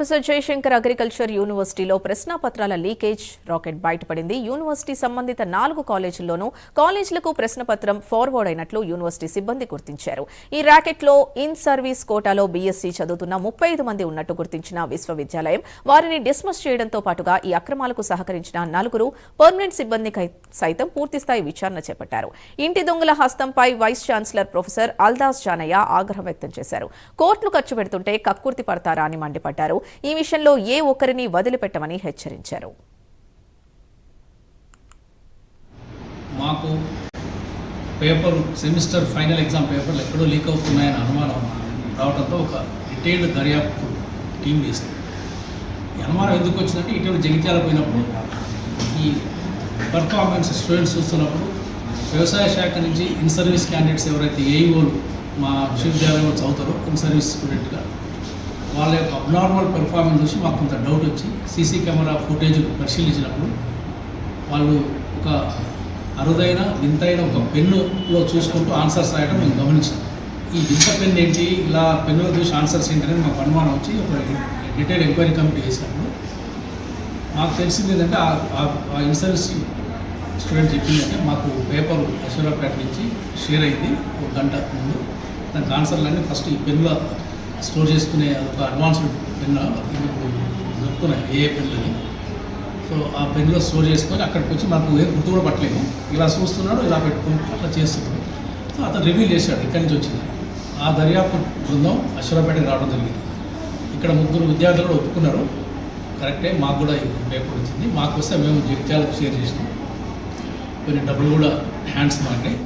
Professor Jayashankar agriculture యూనివర్సిటీలో ప్రశ్నపత్రాల leakage rocket బయటపడింది. University సంబంధిత 4 కాలేజీల్లోనూ కాలేజీలకు ప్రశ్నపత్రం ఫార్వర్డ్ అయినట్లు యూనివర్సిటీ సిబ్బంది గుర్తించారు. ఈ ర్యాకెట్లో ఇన్ సర్వీస్ కోటాలో బీఎస్సీ చదువుతున్న 35 మంది ఉన్నట్టు గుర్తించిన విశ్వవిద్యాలయం వారిని డిస్మిస్ చేయడంతో పాటుగా ఈ అక్రమాలకు సహకరించిన 4 పర్మనెంట్ సిబ్బంది సైతం పూర్తిస్థాయి విచారణ చేపట్టారు. ఇంటి దొంగల హస్తంపై vice chancellor professor Aldas Janaiah ఆగ్రహం వ్యక్తం చేశారు. కోట్లు ఖర్చు పెడుతుంటే కక్కుర్తి పడతారా అని మండిపడ్డారు. ఈ విషయంలో ఏ ఒక్కరిని వదిలిపెట్టమని హెచ్చరించారు. మాకు పేపర్ సెమిస్టర్ ఫైనల్ ఎగ్జామ్ పేపర్లు ఎక్కడో లీక్ అవుతున్నాయని అనుమానం రావడంతో ఒక డీటెయిల్డ్ దర్యాప్తు టీం వేసింది. ఈ అనుమానం ఎందుకు వచ్చిందంటే ఇటీవల జగిత్యాల పోయినప్పుడు ఈ పర్ఫార్మెన్స్ స్టూడెంట్స్ చూస్తున్నప్పుడు వ్యవసాయ శాఖ నుంచి ఇన్ సర్వీస్ క్యాండిడేట్స్ ఎవరైతే ఏఈఓలు మా విశ్వవిద్యాలయంలో చదువుతారో ఇన్ సర్వీస్ స్టూడెంట్గా వాళ్ళ యొక్క అబ్నార్మల్ పెర్ఫార్మెన్స్ చూసి మాకు కొంత డౌట్ వచ్చి సీసీ కెమెరా ఫుటేజ్లు పరిశీలించినప్పుడు వాళ్ళు ఒక అరుదైన వింతైన ఒక పెన్నులో చూసుకుంటూ ఆన్సర్స్ రాయడం మేము గమనించాం. ఈ వింత పెన్ ఏంటి, ఇలా పెన్నులో చూసి ఆన్సర్స్ ఏంటి అనేది మాకు అనుమానం వచ్చి ఒక డీటెయిల్ ఎంక్వైరీ కమిటీ చేసినప్పుడు మాకు తెలిసింది ఏంటంటే ఆ ఇన్ సర్వీస్ స్టూడెంట్ చెప్పిందంటే మాకు పేపర్ యశ్వరాపేట నుంచి షేర్ అయింది ఒక గంట ముందు. దానికి ఆన్సర్లన్నీ ఫస్ట్ ఈ పెన్నులో స్టోర్ చేసుకునే ఒక అడ్వాన్స్డ్ పెన్ దొరుకుతున్నాయి ఏ పెన్లని. సో ఆ పెన్లో స్టోర్ చేసుకొని అక్కడికి వచ్చి మాకు ఏ గుర్తు కూడా పట్టలేము, ఇలా చూస్తున్నాడు ఇలా పెట్టుకుని అట్లా చేస్తున్నాడు. సో అతను రివీల్ చేశాడు ఇక్కడి నుంచి వచ్చింది. ఆ దర్యాప్తు బృందం అశ్వరాపేటకి రావడం జరిగింది. ఇక్కడ 3 విద్యార్థులు కూడా ఒప్పుకున్నారు, కరెక్టే మాకు కూడా ఈ పేపర్ వచ్చింది, మాకు వస్తే మేము జగిత్యాలకు షేర్ చేసినాం, కొన్ని డబ్బులు కూడా హ్యాండ్స్ మాట్లాడి